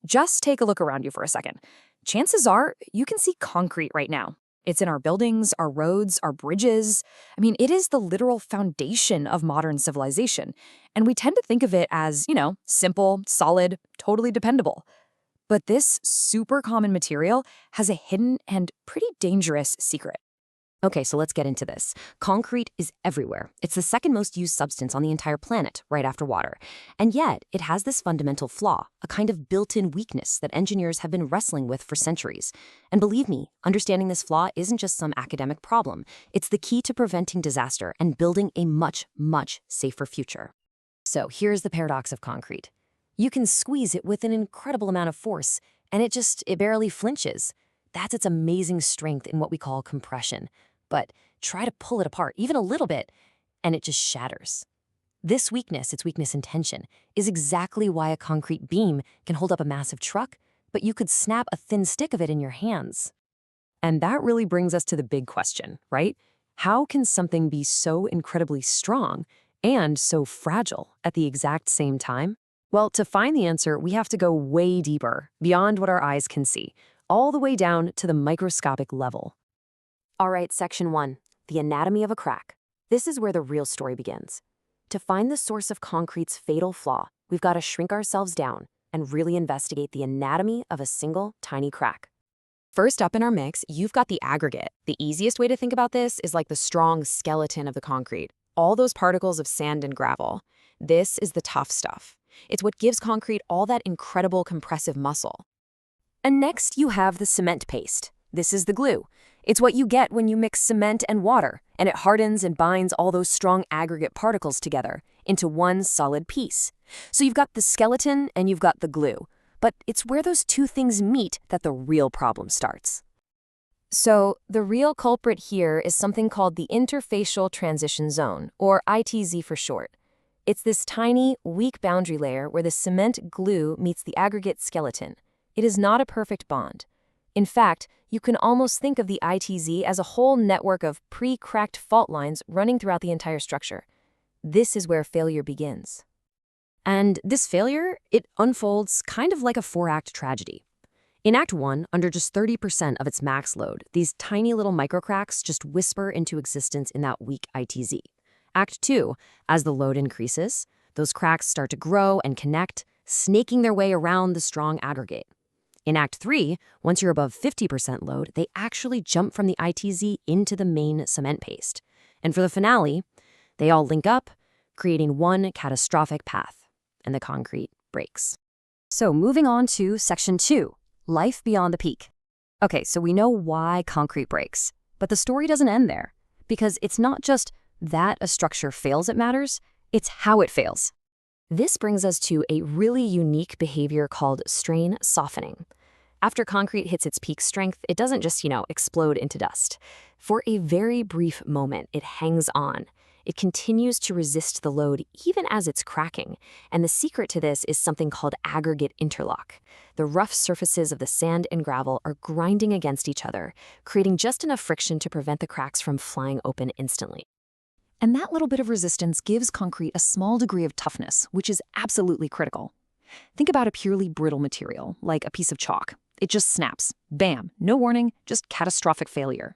Just take a look around you for a second. Chances are you can see concrete right now. It's in our buildings, our roads, our bridges. I mean, it is the literal foundation of modern civilization. And we tend to think of it as, simple, solid, totally dependable. But this super common material has a hidden and pretty dangerous secret. Okay, so let's get into this. Concrete is everywhere. It's the second most used substance on the entire planet, right after water. And yet, it has this fundamental flaw, a kind of built-in weakness that engineers have been wrestling with for centuries. And believe me, understanding this flaw isn't just some academic problem. It's the key to preventing disaster and building a much, much safer future. So here's the paradox of concrete. You can squeeze it with an incredible amount of force, and it barely flinches. That's its amazing strength in what we call compression. But try to pull it apart, even a little bit, and it just shatters. This weakness, its weakness in tension, is exactly why a concrete beam can hold up a massive truck, but you could snap a thin stick of it in your hands. And that really brings us to the big question, right? How can something be so incredibly strong and so fragile at the exact same time? Well, to find the answer, we have to go way deeper, beyond what our eyes can see, all the way down to the microscopic level. All right, section 1, the anatomy of a crack. This is where the real story begins. To find the source of concrete's fatal flaw, we've got to shrink ourselves down and really investigate the anatomy of a single tiny crack. First up in our mix, you've got the aggregate. The easiest way to think about this is like the strong skeleton of the concrete, all those particles of sand and gravel. This is the tough stuff. It's what gives concrete all that incredible compressive muscle. And next, you have the cement paste. This is the glue. It's what you get when you mix cement and water, and it hardens and binds all those strong aggregate particles together into one solid piece. So you've got the skeleton and you've got the glue. But it's where those two things meet that the real problem starts. So the real culprit here is something called the interfacial transition zone, or ITZ for short. It's this tiny, weak boundary layer where the cement glue meets the aggregate skeleton. It is not a perfect bond. In fact, you can almost think of the ITZ as a whole network of pre-cracked fault lines running throughout the entire structure. This is where failure begins. And this failure, it unfolds kind of like a 4-act tragedy. In Act 1, under just 30% of its max load, these tiny little microcracks just whisper into existence in that weak ITZ. Act 2, as the load increases, those cracks start to grow and connect, snaking their way around the strong aggregate. In Act 3, once you're above 50% load, they actually jump from the ITZ into the main cement paste. And for the finale, they all link up, creating one catastrophic path, and the concrete breaks. So moving on to Section 2, life beyond the peak. Okay, so we know why concrete breaks, but the story doesn't end there, because it's not just that a structure fails that matters, it's how it fails. This brings us to a really unique behavior called strain softening. After concrete hits its peak strength, it doesn't just, explode into dust. For a very brief moment, it hangs on. It continues to resist the load even as it's cracking. And the secret to this is something called aggregate interlock. The rough surfaces of the sand and gravel are grinding against each other, creating just enough friction to prevent the cracks from flying open instantly. And that little bit of resistance gives concrete a small degree of toughness, which is absolutely critical. Think about a purely brittle material, like a piece of chalk. It just snaps. Bam, no warning, just catastrophic failure.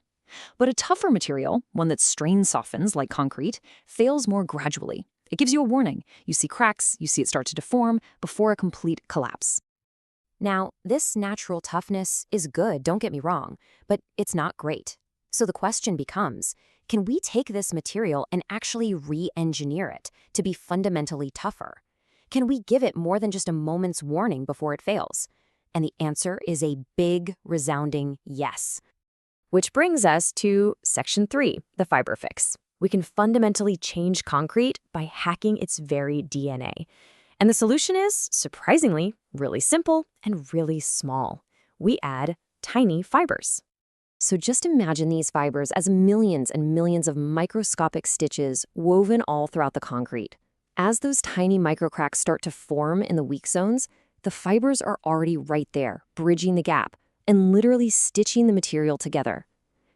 But a tougher material, one that strain softens, like concrete, fails more gradually. It gives you a warning. You see cracks, you see it start to deform before a complete collapse. Now, this natural toughness is good, don't get me wrong, but it's not great. So the question becomes, can we take this material and actually re-engineer it to be fundamentally tougher? Can we give it more than just a moment's warning before it fails? And the answer is a big, resounding yes. Which brings us to Section 3, the fiber fix. We can fundamentally change concrete by hacking its very DNA. And the solution is, surprisingly, really simple and really small. We add tiny fibers. So just imagine these fibers as millions and millions of microscopic stitches woven all throughout the concrete. As those tiny microcracks start to form in the weak zones, the fibers are already right there, bridging the gap, and literally stitching the material together.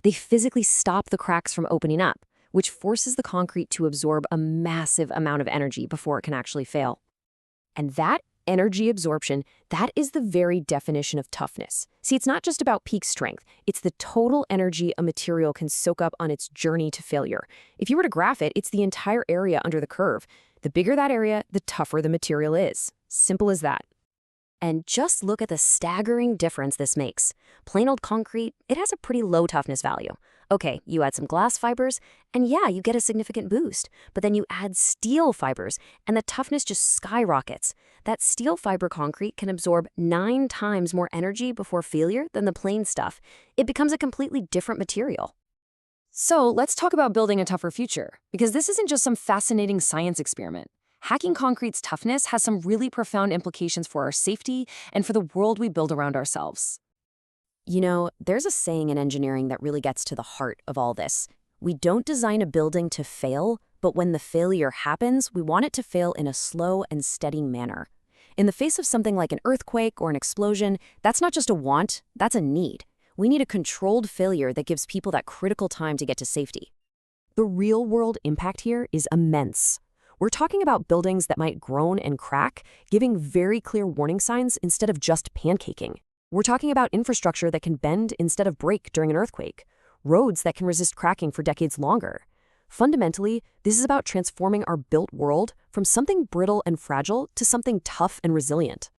They physically stop the cracks from opening up, which forces the concrete to absorb a massive amount of energy before it can actually fail. And that Energy absorption, that is the very definition of toughness. See, it's not just about peak strength. It's the total energy a material can soak up on its journey to failure. If you were to graph it, it's the entire area under the curve. The bigger that area, the tougher the material is. Simple as that. And just look at the staggering difference this makes. Plain old concrete, it has a pretty low toughness value. Okay, you add some glass fibers, and yeah, you get a significant boost. But then you add steel fibers, and the toughness just skyrockets. That steel fiber concrete can absorb 9 times more energy before failure than the plain stuff. It becomes a completely different material. So let's talk about building a tougher future, because this isn't just some fascinating science experiment. Hacking concrete's toughness has some really profound implications for our safety and for the world we build around ourselves. You know, there's a saying in engineering that really gets to the heart of all this. We don't design a building to fail, but when the failure happens, we want it to fail in a slow and steady manner. In the face of something like an earthquake or an explosion, that's not just a want, that's a need. We need a controlled failure that gives people that critical time to get to safety. The real-world impact here is immense. We're talking about buildings that might groan and crack, giving very clear warning signs instead of just pancaking. We're talking about infrastructure that can bend instead of break during an earthquake, roads that can resist cracking for decades longer. Fundamentally, this is about transforming our built world from something brittle and fragile to something tough and resilient.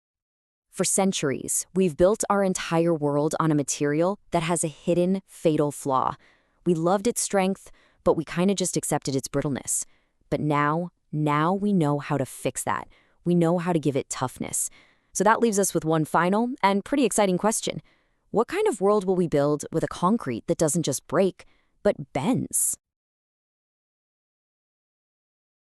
For centuries, we've built our entire world on a material that has a hidden, fatal flaw. We loved its strength, but we kind of just accepted its brittleness. But now we know how to fix that. We know how to give it toughness. So that leaves us with one final and pretty exciting question. What kind of world will we build with a concrete that doesn't just break, but bends?